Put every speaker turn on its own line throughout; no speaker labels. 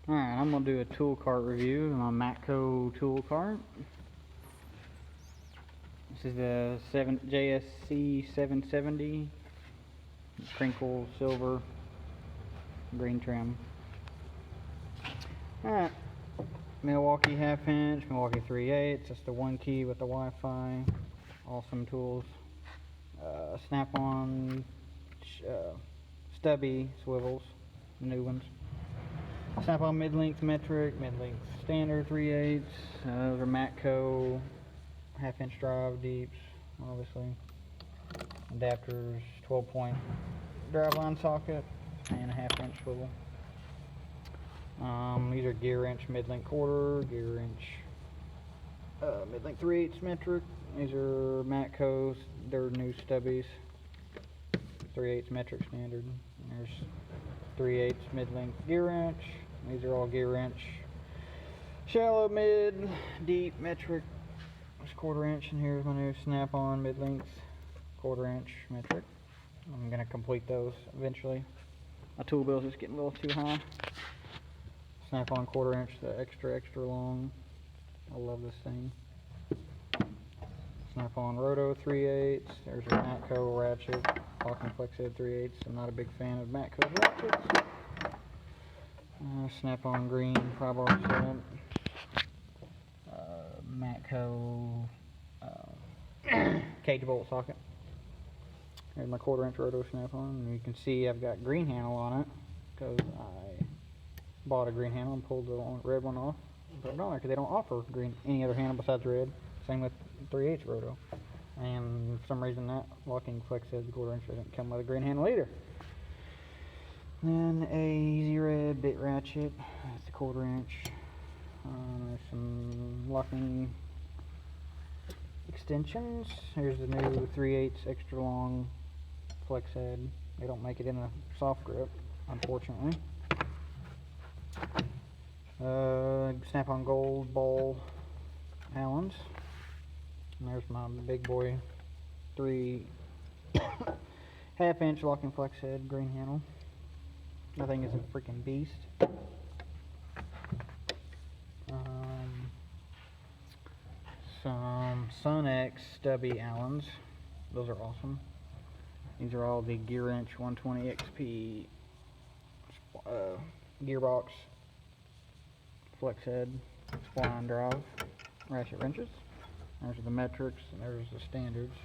Alright, I'm going to do a tool cart review of my Matco tool cart. This is the JSC 770 crinkle silver green trim. Alright, Milwaukee 1/2 inch, Milwaukee 3/8. That's the one key with the Wi-Fi. Awesome tools. Snap-on stubby swivels, new ones. Snap-on mid-length metric, mid-length standard 3/8. Those are Matco 1/2 inch drive deeps, obviously. Adapters, 12-point drive line socket, and a 1/2 inch swivel. These are Gearwrench mid-length quarter, Gearwrench mid-length 3/8 metric. These are Matco's, they're new stubbies. 3/8 metric standard. And there's 3/8 mid-length Gearwrench. These are all Gearwrench. Shallow, mid, deep metric. There's 1/4 inch, and here's my new snap-on mid-length 1/4 inch metric. I'm gonna complete those eventually. My tool bill's just getting a little too high. Snap-on 1/4 inch, the extra long. I love this thing. Snap-on Roto 3/8. There's a Matco ratchet, locking flex head 3/8. I'm not a big fan of Matco's ratchets. Snap-on green 5R set. Matco cage bolt socket. Here's my 1/4 inch Roto snap-on, and you can see I've got green handle on it because I bought a green handle and pulled the red one off and put it on there because they don't offer any other handle besides red. Same with 3/8 Roto, and for some reason that locking flex head 1/4 inch didn't come with a green handle either. Then a easy red bit ratchet, that's the 1/4 inch. There's some locking extensions. Here's the new 3/8 extra long flex head. They don't make it in a soft grip, unfortunately. Snap-on gold ball Allens. And there's my big boy 3/2 inch locking flex head green handle. That thing is a freaking beast. Some Sun-X stubby Allens. Those are awesome. These are all the Gearwrench 120 XP gearbox flex head spline drive ratchet wrenches. There's the metrics, and there's the standards.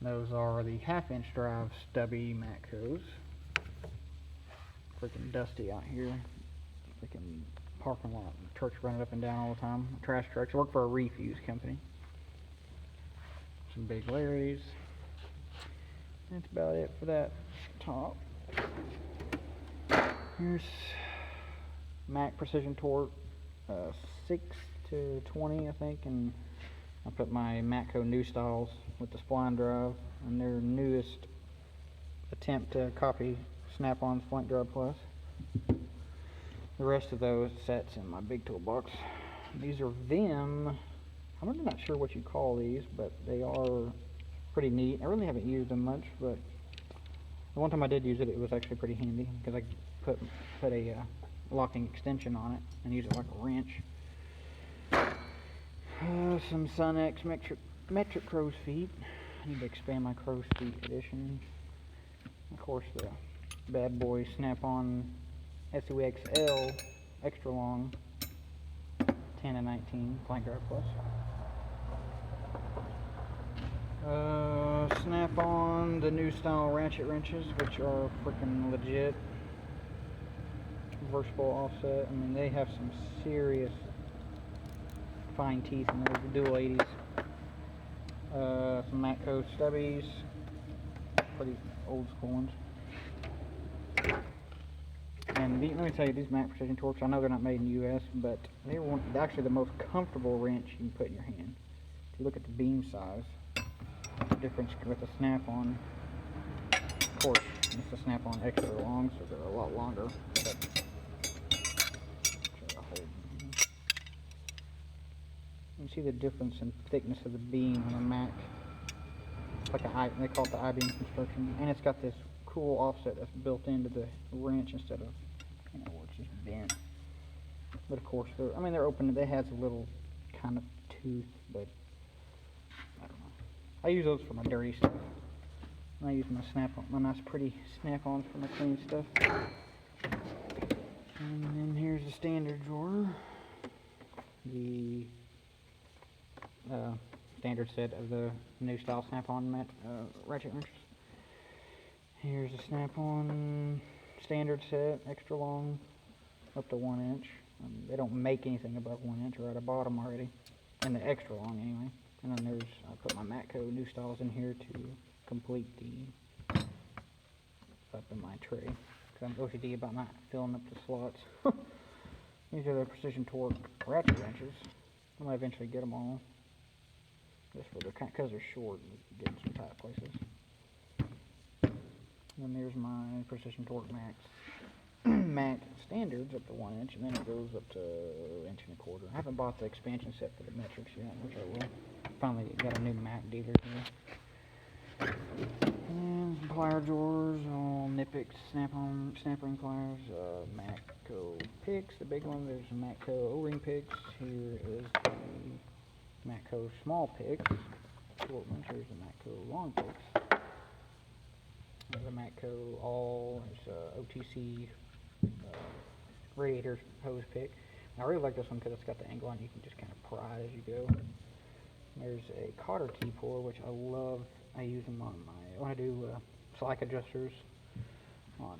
Those are the 1/2 inch drive stubby Matcos. Freaking dusty out here. Freaking parking lot. Trucks running up and down all the time. Trash trucks. I work for a refuse company. Some big Larrys. That's about it for that top. Here's Mac Precision Torque 6 to 20, I think, and I put my Matco new styles with the spline drive and their newest attempt to copy Snap-on's Flank Drive Plus. The rest of those sets in my big toolbox. These are Vim. I'm really not sure what you call these, but they are pretty neat. I really haven't used them much, but the one time I did use it, it was actually pretty handy because I put a locking extension on it and use it like a wrench. Some Sun-X metric crow's feet. I need to expand my crow's feet edition. Of course, the bad boy Snap-on SUXL extra long 10 and 19 Flank Drive Plus. Snap-on the new style ratchet wrenches, which are freaking legit. Versatile offset. I mean, they have some serious fine teeth in those, the dual 80s. Some Matco stubbies, pretty old school ones. And let me tell you, these Mac Precision Torques, I know they're not made in the US, but they're actually the most comfortable wrench you can put in your hand. If you look at the beam size, the difference with the Snap-on, of course, it's the Snap-on extra long, so they're a lot longer. But you see the difference in thickness of the beam on a Mac. It's like they call it the I-beam construction, and it's got this cool offset that's built into the wrench instead of, where it's just bent. But of course, they're open. They has a little kind of tooth, but I don't know. I use those for my dirty stuff. I use my nice pretty snap-ons for my clean stuff. And then here's the standard drawer. The standard set of the new style snap-on ratchet wrenches. Here's the snap-on standard set, extra long, up to 1 inch. They don't make anything above 1 inch or at the bottom already, and the extra long anyway. And then I put my Matco new styles in here to complete the up in my tray. Cause I'm OCD about not filling up the slots. These are the Precision Torque ratchet wrenches. I might eventually get them all, just for because they're short and get in some tight places. And there's my Precision Torque Max standards up to 1 inch, and then it goes up to 1.25 inches. I haven't bought the expansion set for the metrics yet, which I will. Finally got a new Mac dealer here. And some plier drawers, all Nippics, snap ring pliers, Matco picks, the big one. There's some Matco O-ring picks. Here is the Matco small picks, short ones. Here's the Matco long picks. There's a Matco OTC radiator hose pick. I really like this one because it's got the angle on it. You can just kind of pry as you go. There's a cotter T-puller, which I love. I use them on when I do slack adjusters on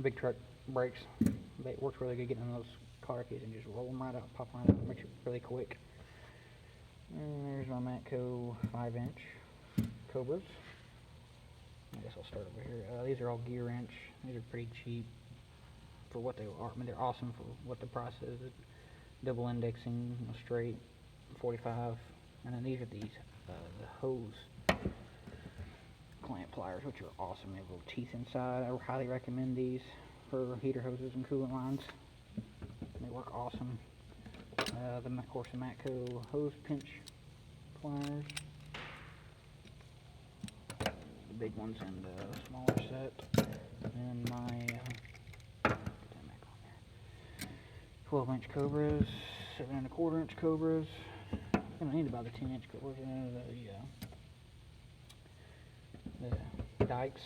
big truck brakes. It works really good getting in those cotter keys and just roll them right out, pop right out, makes it really quick. And there's my Matco 5-inch Cobras. I guess I'll start over here. These are all Gearwrench. These are pretty cheap for what they are. I mean, they're awesome for what the price is. Double indexing, straight, 45. And then these are the hose clamp pliers, which are awesome. They have little teeth inside. I highly recommend these for heater hoses and coolant lines. They work awesome. Of course, the Matco hose pinch pliers. Big ones and a smaller set, and my 12-inch Cobras, 7 1/4 inch Cobras. I don't need about the 10-inch Cobras. The Dykes,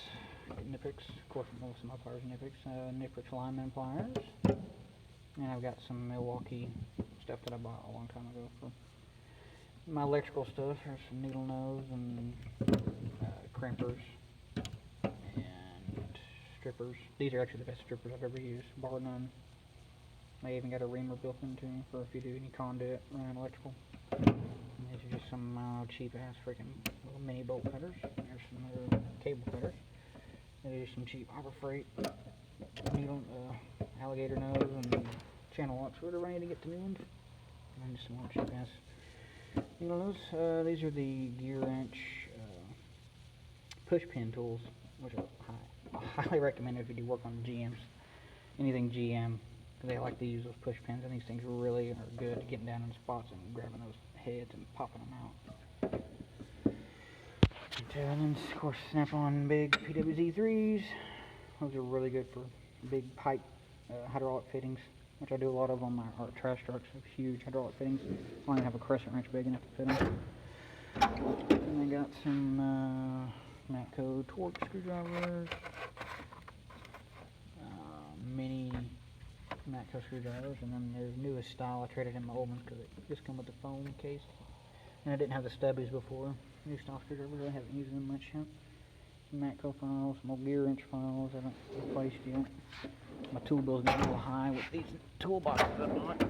Nippics. Of course, most of my pliers are Nippics. Nippics lineman pliers, and I've got some Milwaukee stuff that I bought a long time ago for my electrical stuff. There's some needle nose and crimpers and strippers. These are actually the best strippers I've ever used, bar none. They even got a reamer built into them for if you do any conduit running electrical. And these are just some cheap ass freaking little mini bolt cutters. There's some other cable cutters. There's some cheap Harbor Freight needle, alligator nose and channel locks, whatever I need to get the new ones. And then just some more cheap ass needle nose. These are the Gearwrench push pin tools, which I highly recommend if you do work on GMs, anything GM, because they like to use those push pins, and these things really are good at getting down in spots and grabbing those heads and popping them out. And then, of course, snap-on big PWZ3s. Those are really good for big pipe hydraulic fittings, which I do a lot of on my trash trucks. Huge hydraulic fittings. I only have a crescent wrench big enough to fit them. And I got some Matco torque screwdrivers, mini Matco screwdrivers, and then their newest style. I traded in my old ones because it just come with the foam case, and I didn't have the stubbies before. New style screwdrivers, I haven't used them much yet. Some Matco files, some old Gearwrench files I haven't replaced yet. My tool bill's getting a little high with these toolboxes I bought.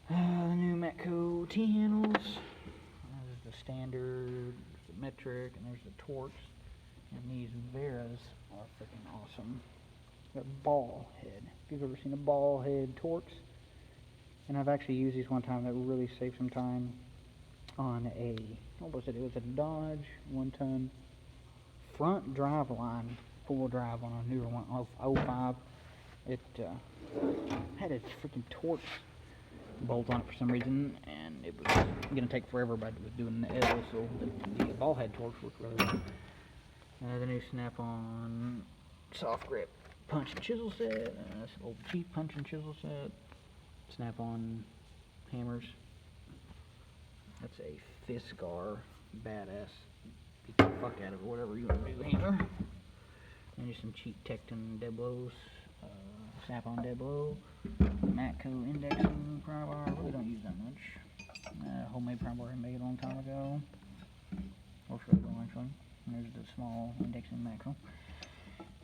The new Matco T-handles. There's the standard, the metric, and there's the torques. And these Veras are freaking awesome. They're ball head. If you've ever seen a ball head torques. And I've actually used these one time that really saved some time on a, what was it? It was a Dodge 1-ton front drive line, 4-wheel drive on a newer one, 05. It had a freaking torque bolt on it for some reason, and it was going to take forever, but it was doing the L, so the ball head torques worked really well. The new snap-on soft grip punch and chisel set. That's an old cheap punch and chisel set. Snap-on hammers. That's a Fiskar badass. Beat the fuck out of it, whatever you want to do, hammer. And just some cheap Tecton dead blows. Snap-on dead blow. Matco indexing pry bar. Really don't use that much. Homemade pry bar I made a long time ago. Works really well actually. And there's the small indexing Matco.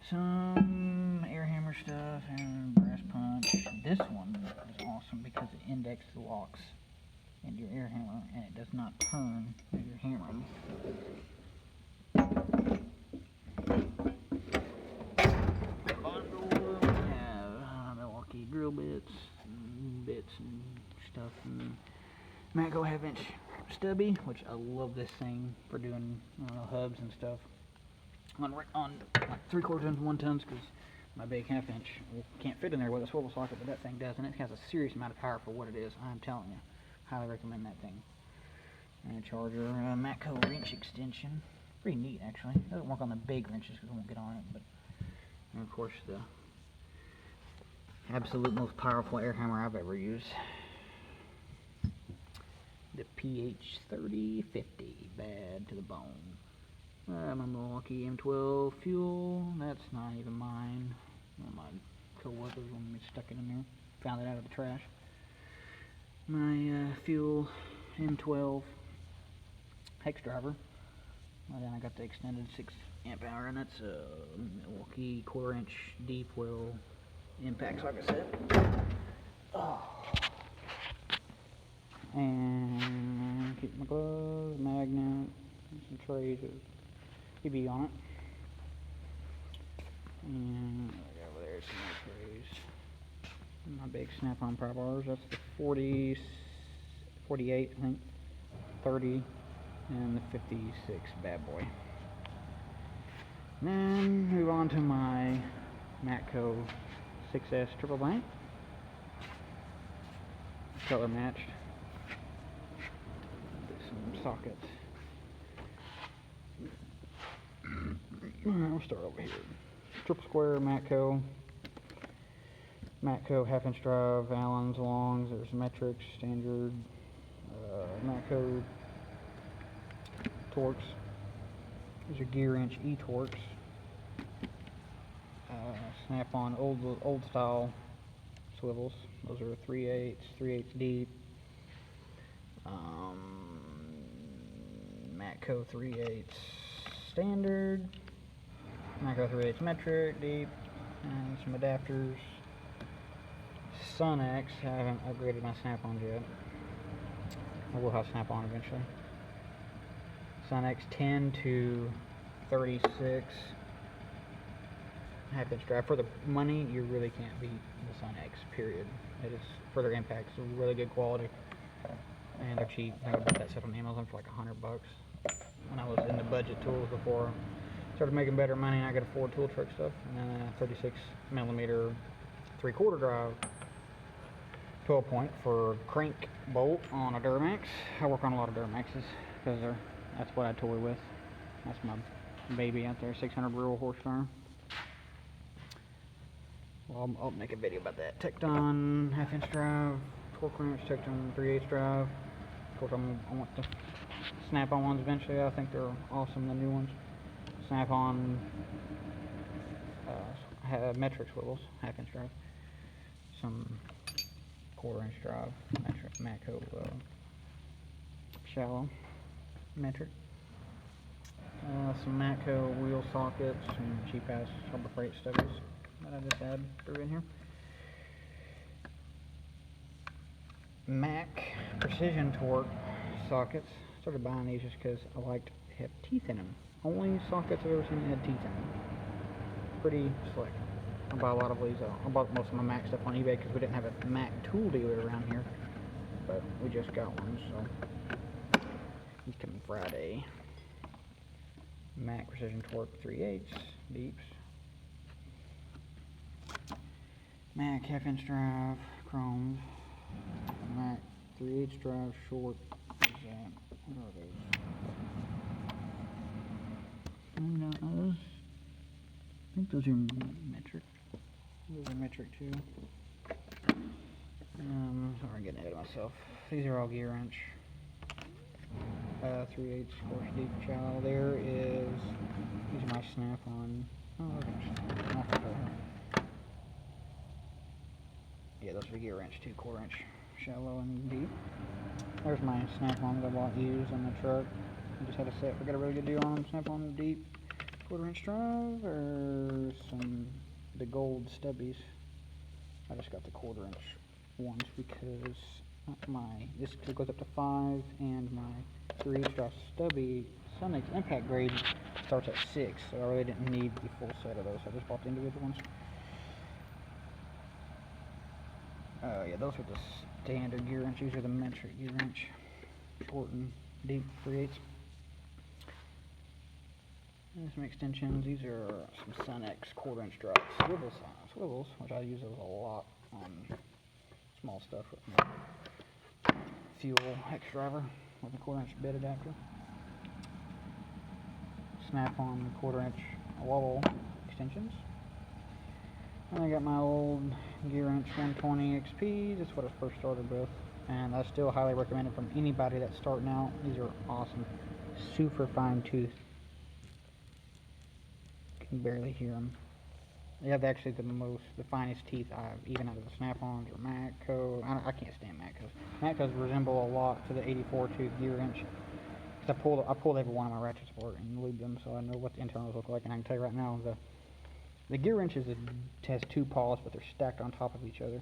Some air hammer stuff and brass punch. This one is awesome because it index locks into your air hammer and it does not turn as you're hammering. Bundle, we have Milwaukee drill bits and stuff, and Matco 1/2-inch stubby, which I love this thing for doing hubs and stuff on like 3/4 tons, 1 tons, because my big 1/2-inch can't fit in there with a swivel socket, but that thing does, and it has a serious amount of power for what it is. I'm telling you, highly recommend that thing. And a charger, Matco wrench extension, pretty neat actually. It doesn't work on the big wrenches because it won't get on it, but and of course the absolute most powerful air hammer I've ever used. The PH3050, bad to the bone. My Milwaukee M12 fuel, that's not even mine. One of my co-workers wanted me to stuck it in there. Found it out of the trash. My fuel M12 hex driver. And then I got the extended 6 amp hour, and that's a Milwaukee 1/4-inch deep well impact, like I said. Oh. And keep my gloves, magnet, some trays with PB on it. And over there, some more trays. My big snap-on pry bars, that's the 40, 48, I think, 30, and the 56 bad boy. And then move on to my Matco 6S triple blank. Color matched. Some sockets. Alright, we'll start over here. Triple square Matco 1/2-inch drive, Allen's, longs, there's metrics, standard, Matco Torx. These are Gearwrench E-Torx. Snap-on old style swivels. Those are 3/8 deep. Matco 3/8 standard. Matco 3/8 metric deep. And some adapters. Sun-X. I haven't upgraded my snap-ons yet. I will have snap-on eventually. Sun-X 10 to 36 1/2-inch drive. For the money, you really can't beat the Sun-X, period. It is, for their impacts, really good quality. And they're cheap. I bought that set on Amazon for like $100. When I was in the budget tools before I started making better money and I could afford tool truck stuff. And then a 36mm 3/4 drive 12-point for crank bolt on a Duramax. I work on a lot of Duramaxes because that's what I toy with. That's my baby out there, 600 rural horsepower. Well, I'll make a video about that. Tecton 1/2-inch drive, torque wrench, Tecton 3/8 drive. Of course, I want the snap-on ones eventually. I think they're awesome, the new ones. Snap-on metric swivels, 1/2-inch drive. Some 1/4-inch drive, Matco shallow metric. Some Matco wheel sockets and cheap-ass Harbor Freight stubbies that I just had through in here. Mac Precision Torque sockets. I started buying these just because I liked to have teeth in them. Only sockets I've ever seen that had teeth in them. Pretty slick. I buy a lot of these. I bought most of my Mac stuff on eBay because we didn't have a Mac tool dealer around here. But we just got one, so he's coming Friday. Mac Precision Torque 3/8 deeps. Mac 1/2-inch drive, chromed. Mac 3/8 drive short. What is that? What are those? Who knows? I think those are metric. These are metric too. Sorry, I'm getting ahead of myself. These are all Gearwrench. 3/8 course deep shallow. There is, these are my snap-on. Oh, yeah, those are Gearwrench, 2/4 inch shallow and deep. There's my snap-on that I bought used on the truck. I just had a set. We got a really good deal on them. Snap-on deep 1/4 inch drive, or the gold stubbies. I just got the 1/4 inch ones because this goes up to 5, and my 3/8 drive stubby Sonic impact grade starts at 6, so I really didn't need the full set of those. So I just bought the individual ones. Yeah, those are the standard Gearwrench. These are the metric Gearwrench, short and deep 3/8. And some extensions. These are some Sunex 1/4 inch drive swivels, which I use those a lot on small stuff with my fuel hex driver with a 1/4 inch bit adapter. Snap-on 1/4 inch wobble extensions. And I got my old Gearwrench 120 XP. That's what I first started with, and I still highly recommend it from anybody that's starting out. These are awesome, super fine tooth. Can barely hear them. They have actually the finest teeth I've, even out of the Snap-ons or Matco. I can't stand Matcos. Matcos resemble a lot to the 84 tooth Gearwrench. I pulled every one of my ratchets apart and lubed them, so I know what the internals look like. And I can tell you right now, the Gearwrench has 2 paws, but they're stacked on top of each other.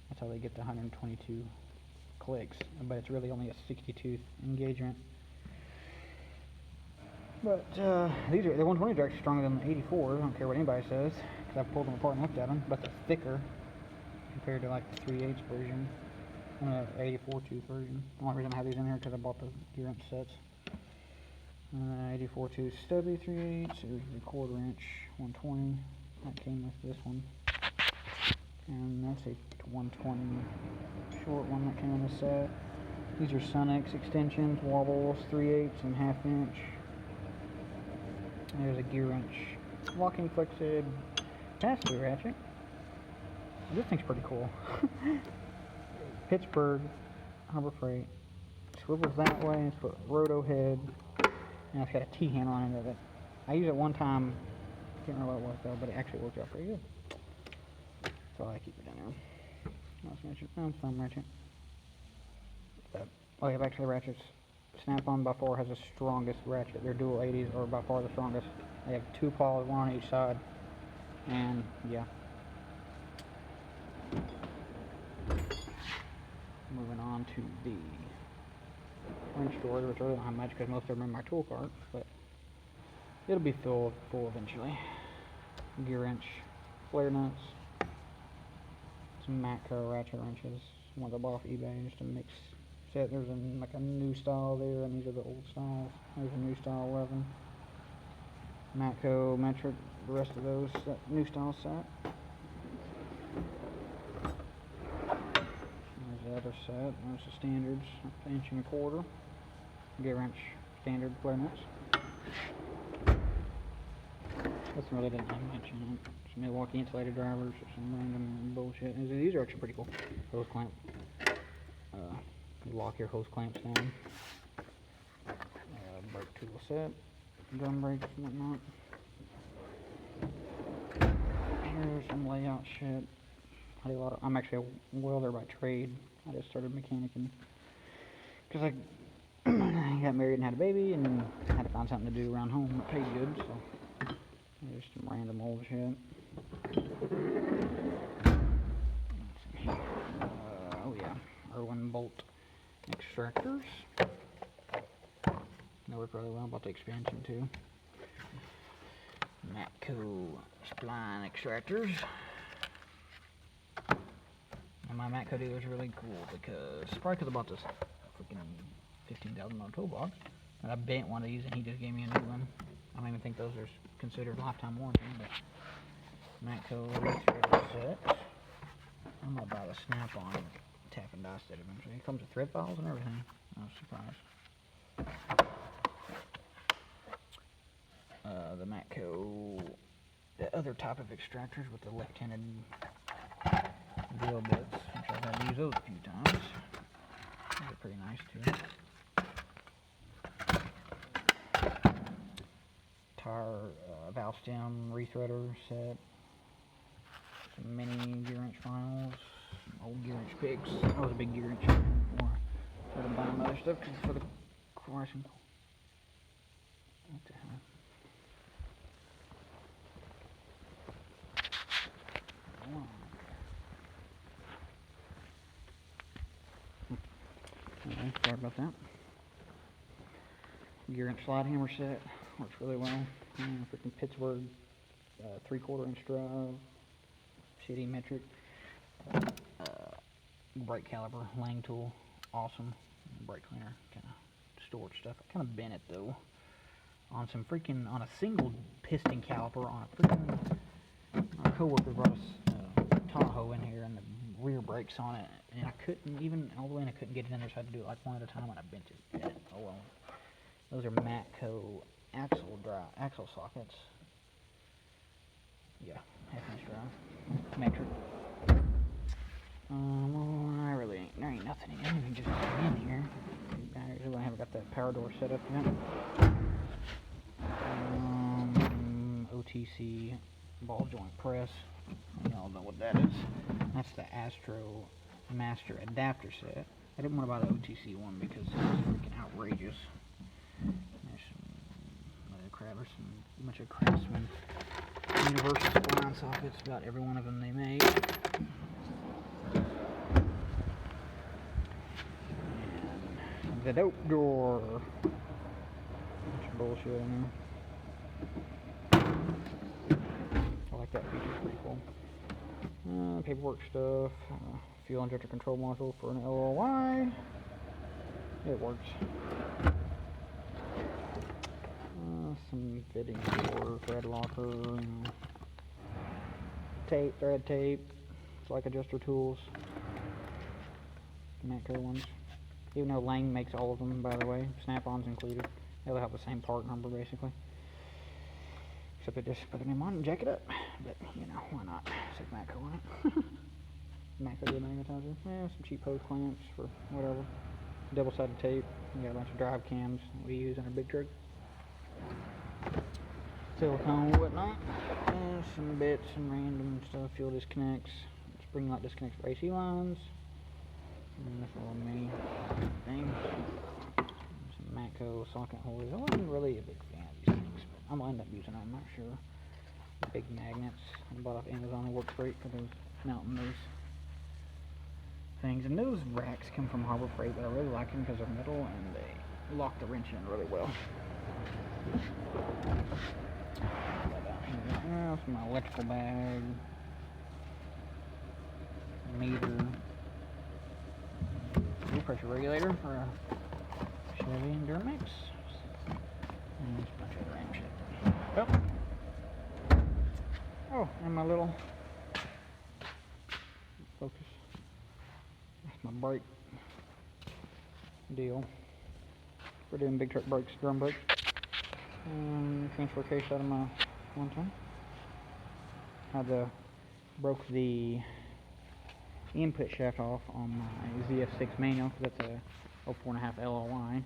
That's how they get the 122 clicks. But it's really only a 60 tooth engagement. But the 120s are actually stronger than the 84s. I don't care what anybody says, because I've pulled them apart and looked at them. But they're thicker compared to like the 3/8 version and the 84 tooth version. The only reason I have these in here because I bought the Gearwrench sets. 84 tooth stubby 3/8. Here's the 1/4 inch 120 that came with this one, and that's a 120 short one that came in the set. These are Sunex extensions, wobbles 3/8 and 1/2 inch. There's a Gearwrench locking flexed pass-through ratchet. This thing's pretty cool. Pittsburgh Harbor Freight. Swivels that way. It's got a roto head, and it's got a T-handle on the end of it. I used it one time. Can't remember what it was though, but it actually worked out pretty good. So I keep it in there. Nice ratchet. Thumb ratchet. Oh yeah, back to the ratchets. Snap-on by far has the strongest ratchet. Their dual 80s are by far the strongest. They have 2 paws, 1 on each side, and yeah. Moving on to the wrench drawers, which I really don't have much because most of them are in my tool cart, but it'll be full eventually. Gearwrench flare nuts, some Matco ratchet wrenches, ones I bought off eBay just to mix. There's like a new style there, and these are the old styles. There's a new style 11. Matco, metric, the rest of those, that new style set. There's the other set. There's the standards, 1 1/4 inch. Gearwrench standard flare nuts. This really didn't have much in it. Some Milwaukee insulated drivers or some random bullshit. These are actually pretty cool. Hose clamp. Lock your hose clamps down. Brake tool set. Drum brakes and whatnot. Here's some layout shit. I'm actually a welder by trade. I just started mechanicking because I got married and had a baby and had to find something to do around home that paid good. So there's some random old shit. Oh yeah, Irwin bolt extractors. They work really well. About the expansion too. Matco spline extractors. And my Matco dealer is really cool because probably because I bought this freaking $15,000 toolbox, and I bent one of these and he just gave me a new one. I don't even think those are considered lifetime warranty, but Matco sets. I'm gonna buy the Snap-on tap and die set eventually. It comes with thread files and everything. I was surprised. The Matco, the other type of extractors with the left-handed drill bits, which I've had to use those a few times. Those are pretty nice too. Tire valve stem rethreader set. Some mini Gearwrench finals. Old Gearwrench picks. I was a big Gearwrench fan before I started buying other stuff for the racing. What the hell? Anyway, sorry about that. Gearwrench slide hammer set. Works really well. Freaking Pittsburgh 3/4 inch drive. Shitty metric. Brake caliper, Lang tool. Awesome. Brake cleaner. Kind of storage stuff. I kind of bent it though. On a single piston caliper on a freaking. Our coworker brought us Tahoe in here and the rear brakes on it, and I couldn't even all the way, and I couldn't get it in there, so I had to do it like one at a time, and I bent it. Oh well. Those are Matco axle sockets. Yeah, half-inch drive, metric. Well, there ain't nothing even just in here. Batteries. I haven't got that power door set up yet. OTC ball joint press. Y'all know what that is. That's the Astro Master adapter set. I didn't want to buy the OTC one because it's freaking outrageous. There's a bunch of Craftsman universal spline sockets, about every one of them they make. And the dope drawer. Bunch of bullshit in there. I like that feature, it's pretty cool. Paperwork stuff. Fuel injector control module for an LOY. It works. Some fitting for thread locker, tape, thread tape. It's like adjuster tools. Matco ones. Even though Lang makes all of them, by the way, snap-ons included. They'll have the same part number basically. Except they just put the name on and jack it up. But you know, why not? Stick Matco on it. Matco good magnetizer. Yeah, some cheap hose clamps for whatever. Double-sided tape. We got a bunch of drive cams we use in our big truck. Silicone, whatnot. Some bits and random stuff. Fuel disconnects. Spring lock disconnects for AC lines. And that's all me thing. Some Matco socket holders. I wasn't really a big fan of these things, but I'm gonna end up using them. I'm not sure. The big magnets I bought off Amazon. They work great for those mounting those things. And those racks come from Harbor Freight, but I really like them because they're metal and they lock the wrench in really well. That's my electrical bag, meter, fuel pressure regulator for a Chevy and Duramax, and just a bunch of random shit. Oh, and my little focus. That's my brake deal. We're doing big truck brakes, drum brakes. Transfer case out of my one ton. Broke the input shaft off on my ZF6 manual because that's a 04.5 LLY.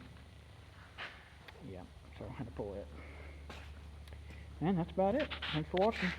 Yeah, so I had to pull it. And that's about it. Thanks for watching.